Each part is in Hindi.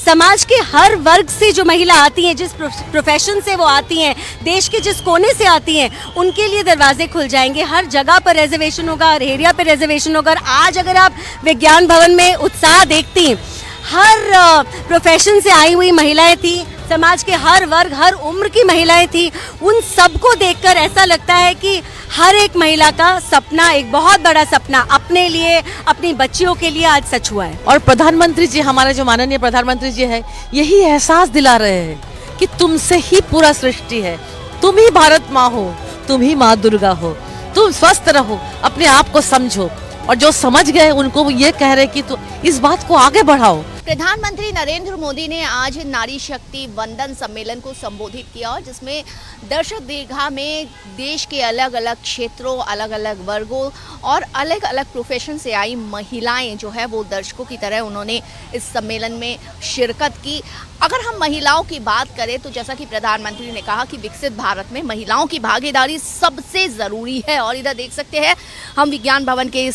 समाज के हर वर्ग से जो महिला आती हैं, जिस प्रोफेशन से वो आती हैं, देश के जिस कोने से आती हैं, उनके लिए दरवाजे खुल जाएंगे। हर जगह पर रिजर्वेशन होगा, हर एरिया पर रिजर्वेशन होगा। और आज अगर आप विज्ञान भवन में उत्साह देखती हैं, हर प्रोफेशन से आई हुई महिलाएं थी, समाज के हर वर्ग, हर उम्र की महिलाएं थी। उन सबको देखकर ऐसा लगता है कि हर एक महिला का सपना, एक बहुत बड़ा सपना अपने लिए, अपनी बच्चियों के लिए आज सच हुआ है। और प्रधानमंत्री जी, हमारे जो माननीय प्रधानमंत्री जी है, यही एहसास दिला रहे हैं कि तुमसे ही पूरा सृष्टि है, तुम ही भारत माँ हो, तुम ही माँ दुर्गा हो, तुम स्वस्थ रहो, अपने आप को समझो। और जो समझ गए उनको ये कह रहे कि तो इस बात को आगे बढ़ाओ। प्रधानमंत्री नरेंद्र मोदी ने आज नारी शक्ति वंदन सम्मेलन को संबोधित किया, जिसमें दर्शक दीर्घा में देश के अलग अलग क्षेत्रों, अलग अलग वर्गों और अलग अलग प्रोफेशन से आई महिलाएं जो है वो दर्शकों की तरह उन्होंने इस सम्मेलन में शिरकत की। अगर हम महिलाओं की बात करें तो जैसा कि प्रधानमंत्री ने कहा कि विकसित भारत में महिलाओं की भागीदारी सबसे ज़रूरी है। और इधर देख सकते हैं हम विज्ञान भवन के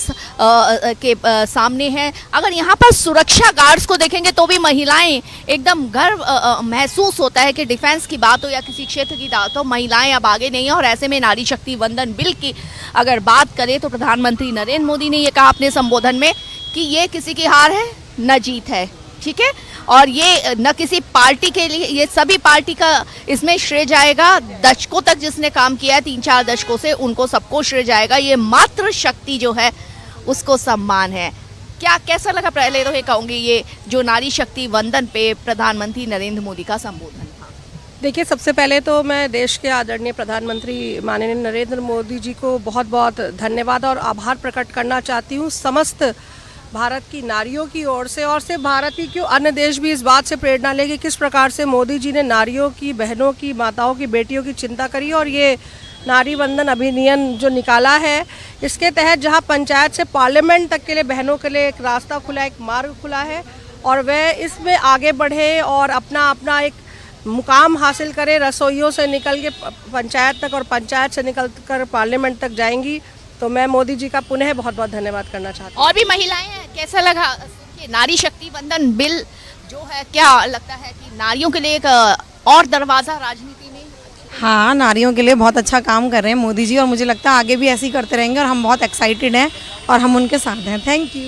सामने हैं। अगर यहाँ पर सुरक्षा गार्ड्स को देखेंगे तो भी महिलाएं एकदम गर्व महसूस होता है कि डिफेंस की बात हो या किसी क्षेत्र की बात हो, महिलाएं अब आगे नहीं है। और ऐसे में नारी शक्ति वंदन बिल की अगर बात करें तो प्रधानमंत्री नरेंद्र मोदी ने ये कहा अपने संबोधन में कि ये किसी की हार है न जीत है, ठीक है। और ये न किसी पार्टी के लिए, ये सभी पार्टी का इसमें श्रेय जाएगा। दशकों तक जिसने काम किया है, 3-4 दशकों से, उनको सबको श्रेय जाएगा। ये मातृ शक्ति जो है उसको सम्मान है। क्या कैसा लगा? पहले तो ये कहूँगी, ये जो नारी शक्ति वंदन पे प्रधानमंत्री नरेंद्र मोदी का संबोधन था। देखिए, सबसे पहले तो मैं देश के आदरणीय प्रधानमंत्री माननीय नरेंद्र मोदी जी को बहुत बहुत धन्यवाद और आभार प्रकट करना चाहती हूँ समस्त भारत की नारियों की ओर से। और सिर्फ भारत ही क्यों, अन्य देश भी इस बात से प्रेरणा ले कि किस प्रकार से मोदी जी ने नारियों की, बहनों की, माताओं की, बेटियों की चिंता करी। और ये नारी वंदन अधिनियम जो निकाला है, इसके तहत जहां पंचायत से पार्लियामेंट तक के लिए बहनों के लिए एक रास्ता खुला, एक मार्ग खुला है और वह इसमें आगे बढ़े और अपना अपना एक मुकाम हासिल करे। रसोइयों से निकल के पंचायत तक और पंचायत से निकल कर पार्लियामेंट तक जाएंगी। तो मैं मोदी जी का पुनः बहुत बहुत धन्यवाद करना चाहती हूँ। और भी महिलाएं हैं, कैसा लगा नारी शक्ति वंदन बिल जो है? क्या लगता है कि नारियों के लिए एक और दरवाजा राजनीति में? हाँ, नारियों के लिए बहुत अच्छा काम कर रहे हैं मोदी जी और मुझे लगता है आगे भी ऐसे ही करते रहेंगे और हम बहुत एक्साइटेड हैं और हम उनके साथ हैं। Thank you.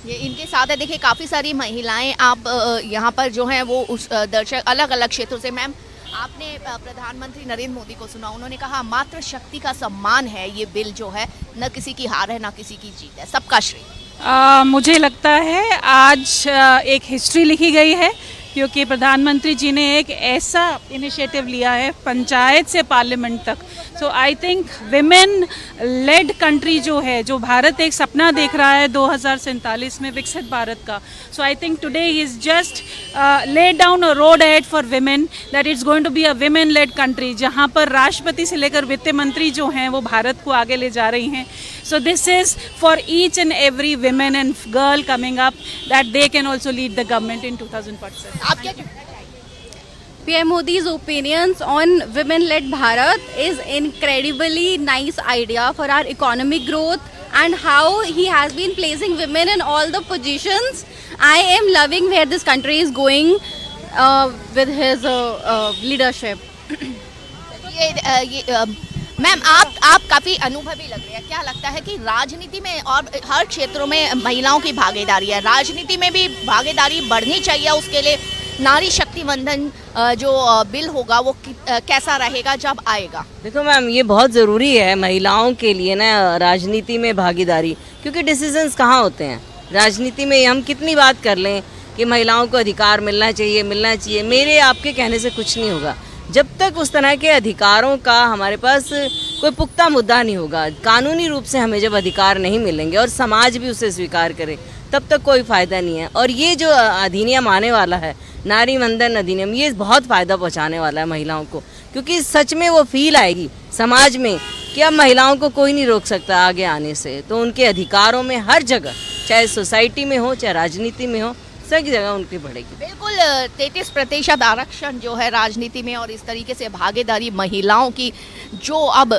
ये इनके साथ है। देखिए, काफ़ी सारी महिलाएं आप यहाँ पर जो हैं वो उस दर्शक अलग अलग क्षेत्रों से। मैम, आपने प्रधानमंत्री नरेंद्र मोदी को सुना, उन्होंने कहा मातृ शक्ति का सम्मान है ये बिल जो है, न किसी की हार है न किसी की जीत है, सबका श्रेय। मुझे लगता है आज एक हिस्ट्री लिखी गई है क्योंकि प्रधानमंत्री जी ने एक ऐसा इनिशिएटिव लिया है पंचायत से पार्लियामेंट तक। So I think women led country जो है, जो भारत एक सपना देख रहा है 2047 में विकसित भारत का। So I think today he is just laid down a road ahead for women that it's going to be a women led country, जहाँ पर राष्ट्रपति से लेकर वित्त मंत्री जो हैं वो भारत को आगे ले जा रही हैं। So this is for each and every women and girl coming up that they can also lead the government in 2047। आप क्या PM Modi's opinions on women-led Bharat is incredibly nice idea for our economic growth and how he has been placing women in all the positions. I am loving where this country is going with his leadership. Ma'am, आप काफ़ी अनुभवी लग रहे हैं। क्या लगता है कि राजनीति में और हर क्षेत्रों में महिलाओं की भागीदारी है, राजनीति में भी भागीदारी बढ़नी चाहिए, उसके लिए नारी शक्ति वंदन जो बिल होगा वो कैसा रहेगा जब आएगा? देखो मैम, ये बहुत ज़रूरी है महिलाओं के लिए ना राजनीति में भागीदारी, क्योंकि डिसीजंस कहाँ होते हैं राजनीति में। हम कितनी बात कर लें कि महिलाओं को अधिकार मिलना चाहिए, मेरे आपके कहने से कुछ नहीं होगा। जब तक उस तरह के अधिकारों का हमारे पास कोई पुख्ता मुद्दा नहीं होगा, कानूनी रूप से हमें जब अधिकार नहीं मिलेंगे और समाज भी उसे स्वीकार करे, तब तक कोई फ़ायदा नहीं है। और ये जो अधिनियम आने वाला है, नारी वंदन अधिनियम, ये बहुत फ़ायदा पहुंचाने वाला है महिलाओं को, क्योंकि सच में वो फील आएगी समाज में कि अब महिलाओं को कोई नहीं रोक सकता आगे आने से। तो उनके अधिकारों में हर जगह, चाहे सोसाइटी में हो चाहे राजनीति में हो, सब जगह उनकी बढ़ेगी। बिल्कुल 33% आरक्षण जो है राजनीति में और इस तरीके से भागीदारी महिलाओं की, जो अब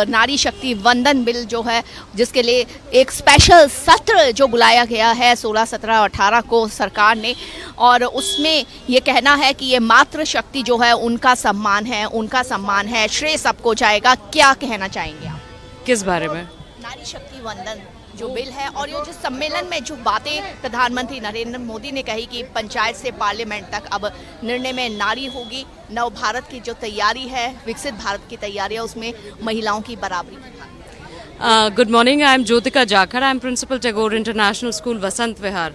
नारी शक्ति वंदन बिल जो है, जिसके लिए एक स्पेशल सत्र जो बुलाया गया है 16, 17, 18 को सरकार ने, और उसमें ये कहना है कि ये मातृ शक्ति जो है उनका सम्मान है, उनका सम्मान है, श्रेय सबको जाएगा। क्या कहना चाहेंगे आप किस बारे में? नारी शक्ति वंदन जो बिल है, और ये जो सम्मेलन में जो बातें प्रधानमंत्री नरेंद्र मोदी ने कही कि पंचायत से पार्लियामेंट तक अब निर्णय में नारी होगी, नव भारत की जो तैयारी है, विकसित भारत की तैयारी है, उसमें महिलाओं की बराबरी की। Good morning, I am Jyotika Jakhar. I am Principal Tagore International School, Vasant Vihar.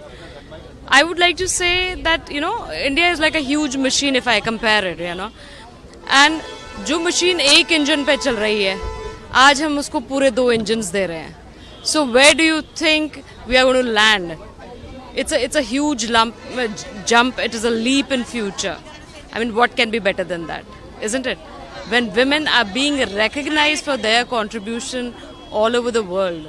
I would like to say that, India is like a huge machine if I compare it, And जो मशीन एक इंजन पे चल रही है, आज हम उसको पूरे 2 इंजन्स दे रहे हैं. So where do you think we are going to land? It's a huge jump. It is a leap in future. I mean, what can be better than that, isn't it? When women are being recognized for their contribution all over the world.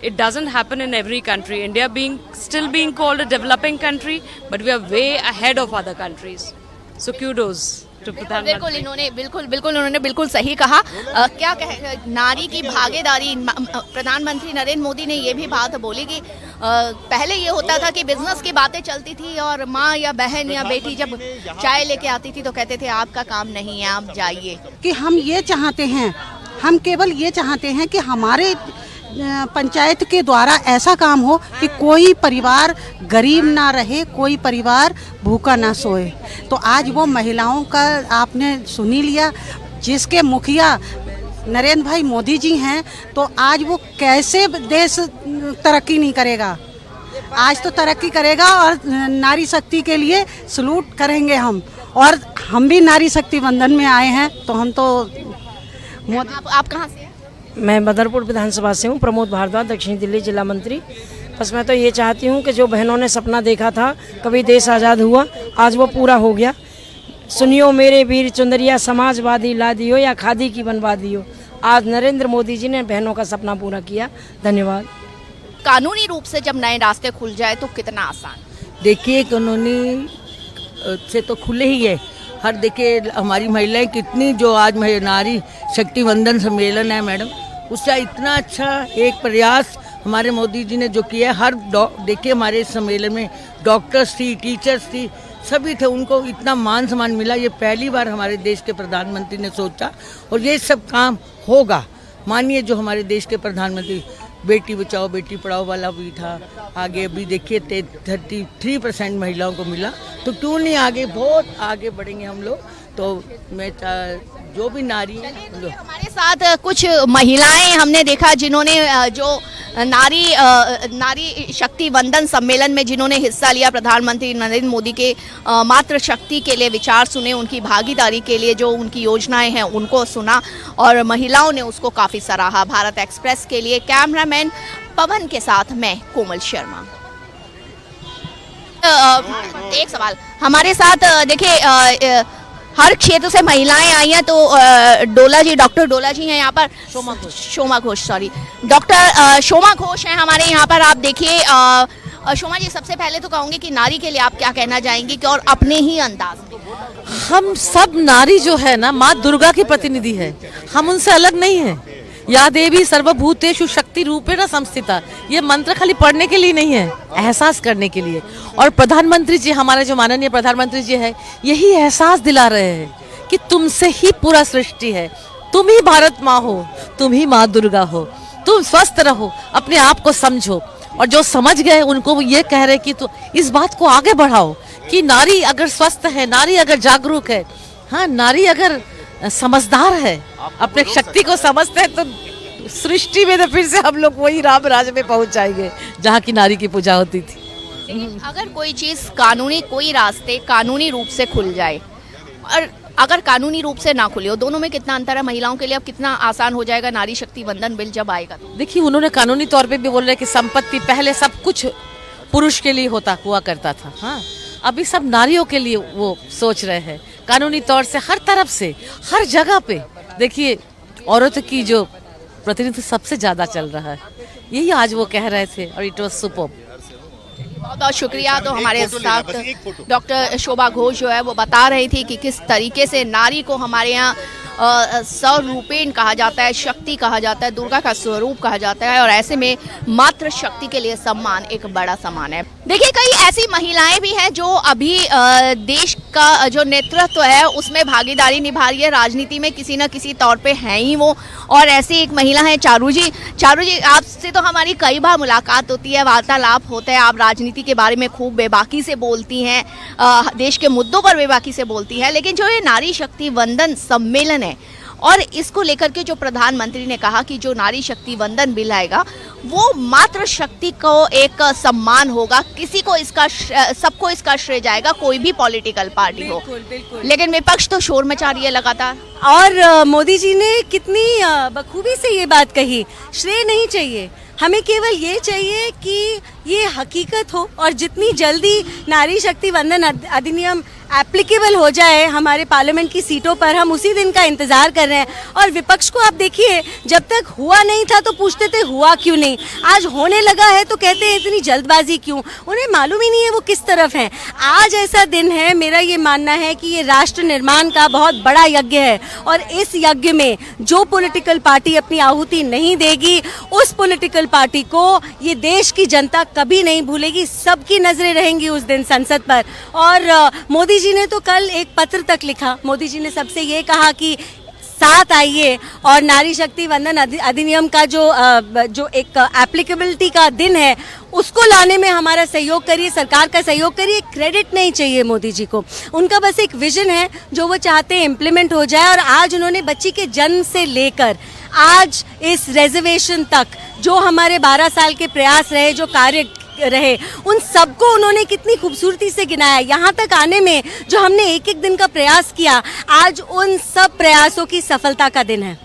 It doesn't happen in every country. India still being called a developing country, but we are way ahead of other countries. So kudos to बिल्कुल इन्होंने बिल्कुल सही कहा। क्या कहे, नारी की भागीदारी, प्रधानमंत्री नरेंद्र मोदी ने ये भी बात बोली कि पहले ये होता था कि बिजनेस की बातें चलती थी और माँ या बहन या बेटी जब चाय लेके आती थी तो कहते थे आपका काम नहीं है, आप जाइए। कि हम ये चाहते हैं, हम केवल ये चाहते हैं कि हमारे पंचायत के द्वारा ऐसा काम हो कि कोई परिवार गरीब ना रहे, कोई परिवार भूखा ना सोए। तो आज वो महिलाओं का आपने सुनी लिया, जिसके मुखिया नरेंद्र भाई मोदी जी हैं, तो आज वो कैसे देश तरक्की नहीं करेगा, आज तो तरक्की करेगा। और नारी शक्ति के लिए सलूट करेंगे हम, और हम भी नारी शक्ति वंदन में आए हैं। तो हम तो आप कहाँ से? मैं बदरपुर विधानसभा से हूँ, प्रमोद भारद्वाज, दक्षिणी दिल्ली जिला मंत्री। बस मैं तो ये चाहती हूँ कि जो बहनों ने सपना देखा था कभी देश आज़ाद हुआ, आज वो पूरा हो गया। सुनियो मेरे वीर चुंदरिया, समाजवादी ला दियो या खादी की बनवा दियो। आज नरेंद्र मोदी जी ने बहनों का सपना पूरा किया। धन्यवाद। कानूनी रूप से जब नए रास्ते खुल जाए तो कितना आसान? देखिए, कानूनी से तो खुले ही है। हर देखिए हमारी महिलाएं कितनी, जो आज नारी शक्ति वंदन सम्मेलन है मैडम, उसका इतना अच्छा एक प्रयास हमारे मोदी जी ने जो किया है। हर देखिए हमारे सम्मेलन में डॉक्टर्स थी, टीचर्स थी, सभी थे, उनको इतना मान सम्मान मिला। ये पहली बार हमारे देश के प्रधानमंत्री ने सोचा, और ये सब काम होगा। मानिए जो हमारे देश के प्रधानमंत्री बेटी बचाओ बेटी पढ़ाओ वाला भी था, आगे अभी देखिए 33% महिलाओं को मिला, तो क्यों नहीं आगे, बहुत आगे बढ़ेंगे हम लोग। तो मैं जो भी नारी है, हमारे साथ कुछ महिलाएं हमने देखा जिन्होंने जो नारी शक्ति वंदन सम्मेलन में जिन्होंने हिस्सा लिया, प्रधानमंत्री नरेंद्र मोदी के मातृ शक्ति के लिए विचार सुने, उनकी भागीदारी के लिए जो उनकी योजनाएं हैं उनको सुना, और महिलाओं ने उसको काफ़ी सराहा। भारत एक्सप्रेस के लिए कैमरामैन पवन के साथ मैं कोमल शर्मा। एक सवाल हमारे साथ, देखिए हर क्षेत्र से महिलाएं आई हैं, तो डॉक्टर डोला जी हैं यहाँ पर, शोमा घोष डॉक्टर शोमा घोष हैं हमारे यहाँ पर। आप देखिए शोमा जी, सबसे पहले तो कहूँगी कि नारी के लिए आप क्या कहना चाहेंगी, कि और अपने ही अंदाज में? हम सब नारी जो है ना, माँ दुर्गा की प्रतिनिधि है, हम उनसे अलग नहीं है। या देवी सर्वभूतेषु शक्ति रूपेण संस्थिता, ये मंत्र खाली पढ़ने के लिए नहीं है, एहसास करने के लिए। और प्रधानमंत्री जी, हमारे जो माननीय प्रधानमंत्री जी है, यही एहसास दिला रहे हैं कि तुमसे ही पूरा सृष्टि है, तुम ही भारत माँ हो, तुम ही माँ दुर्गा हो, तुम स्वस्थ रहो, अपने आप को समझो। और जो समझ गए उनको ये कह रहे कि तो इस बात को आगे बढ़ाओ कि नारी अगर स्वस्थ है, नारी अगर जागरूक है, हाँ, नारी अगर समझदार है, अपने शक्ति को समझते हैं, तो सृष्टि में तो फिर से हम लोग वही राम राज में पहुंच जाएंगे जहाँ की नारी की पूजा होती थी। अगर कोई चीज़ कानूनी, कोई रास्ते कानूनी रूप से खुल जाए और अगर कानूनी रूप से ना खुले हो, दोनों में कितना अंतर है? महिलाओं के लिए अब कितना आसान हो जाएगा नारी शक्ति वंदन बिल जब आएगा? तो देखिए, उन्होंने कानूनी तौर पे भी बोल रहे कि संपत्ति पहले सब कुछ पुरुष के लिए हुआ करता था, हाँ, अभी सब नारियों के लिए वो सोच रहे हैं। कानूनी तौर से हर तरफ से, हर जगह पे देखिए औरतों की जो प्रतिनिधित्व सबसे ज़्यादा चल रहा है, यही आज वो कह रहे थे, और इट वॉज सुपर्ब। बहुत बहुत शुक्रिया। तो हमारे साथ डॉक्टर शोभा घोष जो है वो बता रही थी कि किस तरीके से नारी को हमारे यहाँ स्वरूपेण कहा जाता है, शक्ति कहा जाता है, दुर्गा का स्वरूप कहा जाता है और ऐसे में मातृ शक्ति के लिए सम्मान एक बड़ा सम्मान है। देखिए कई ऐसी महिलाएं भी हैं जो अभी देश का जो नेतृत्व है उसमें भागीदारी निभा रही है, राजनीति में किसी न किसी तौर पे हैं ही वो। और ऐसी एक महिला है चारू जी। चारू जी, आपसे तो हमारी कई बार मुलाकात होती है, वार्तालाप होता है, आप राजनीति के बारे में खूब बेबाकी से बोलती हैं, देश के मुद्दों पर बेबाकी से बोलती हैं, लेकिन जो ये नारी शक्ति वंदन सम्मेलन है और इसको लेकर के जो प्रधानमंत्री ने कहा कि जो नारी शक्ति वंदन बिल आएगा वो मातृ शक्ति को एक सम्मान होगा, किसी को इसका सबको इसका श्रेय जाएगा, कोई भी पॉलिटिकल पार्टी हो। लेकिन विपक्ष तो शोर मचा रही है लगातार। और मोदी जी ने कितनी बखूबी से ये बात कही, श्रेय नहीं चाहिए हमें, केवल ये चाहिए कि ये हकीकत हो और जितनी जल्दी नारी शक्ति वंदन अधिनियम एप्लीकेबल हो जाए हमारे पार्लियामेंट की सीटों पर, हम उसी दिन का इंतजार कर रहे हैं। और विपक्ष को आप देखिए, जब तक हुआ नहीं था तो पूछते थे हुआ क्यों नहीं, आज होने लगा है तो कहते हैं इतनी जल्दबाजी क्यों, उन्हें मालूम ही नहीं है वो किस तरफ हैं। आज ऐसा दिन है, मेरा ये मानना है कि ये राष्ट्र निर्माण का बहुत बड़ा यज्ञ है और इस यज्ञ में जो पॉलिटिकल पार्टी अपनी आहुति नहीं देगी उस पॉलिटिकल पार्टी को ये देश की जनता कभी नहीं भूलेगी, सबकी नजरें रहेंगी उस दिन संसद पर। और मोदी जी ने तो कल एक पत्र तक लिखा, मोदी जी ने सबसे ये कहा कि साथ आइए और नारी शक्ति वंदन अधिनियम का जो एक एप्लीकेबिलिटी का दिन है उसको लाने में हमारा सहयोग करिए, सरकार का सहयोग करिए। क्रेडिट नहीं चाहिए मोदी जी को, उनका बस एक विजन है जो वो चाहते हैं इम्प्लीमेंट हो जाए। और आज उन्होंने बच्ची के जन्म से लेकर आज इस रिजर्वेशन तक जो हमारे 12 साल के प्रयास रहे, जो कार्य रहे, उन सबको उन्होंने कितनी खूबसूरती से गिनाया। यहाँ तक आने में जो हमने एक एक दिन का प्रयास किया, आज उन सब प्रयासों की सफलता का दिन है।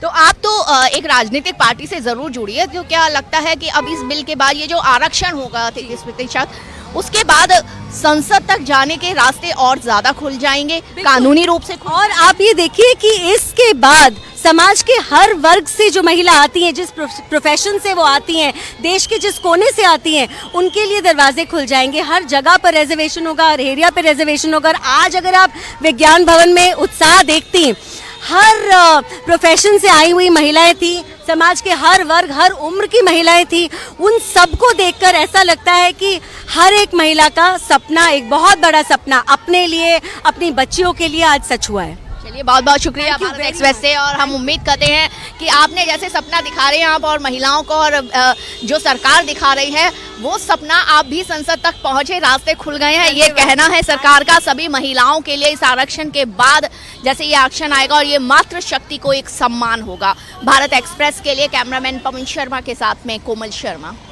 तो आप तो एक राजनीतिक पार्टी से जरूर जुड़ी है, तो क्या लगता है कि अब इस बिल के बाद ये जो आरक्षण होगा 33%, उसके बाद संसद तक जाने के रास्ते और ज्यादा खुल जाएंगे कानूनी रूप से? और आप ये देखिए कि इसके बाद समाज के हर वर्ग से जो महिला आती हैं, जिस प्रोफेशन से वो आती हैं, देश के जिस कोने से आती हैं, उनके लिए दरवाजे खुल जाएंगे। हर जगह पर रिजर्वेशन होगा, हर एरिया पर रिजर्वेशन होगा। और आज अगर आप विज्ञान भवन में उत्साह देखती, हर प्रोफेशन से आई हुई महिलाएं थी, समाज के हर वर्ग हर उम्र की महिलाएं थी, उन सबको देखकर ऐसा लगता है कि हर एक महिला का सपना, एक बहुत बड़ा सपना अपने लिए, अपनी बच्चियों के लिए आज सच हुआ है। चलिए बहुत बहुत शुक्रिया भारत एक्सप्रेस से, और हम उम्मीद करते हैं कि आपने जैसे सपना दिखा रहे हैं आप और महिलाओं को, और जो सरकार दिखा रही है वो सपना आप भी संसद तक पहुंचे, रास्ते खुल गए हैं, ये कहना है सरकार का सभी महिलाओं के लिए। इस आरक्षण के बाद जैसे ये आरक्षण आएगा और ये मातृ शक्ति को एक सम्मान होगा। भारत एक्सप्रेस के लिए कैमरामैन पवन शर्मा के साथ में कोमल शर्मा।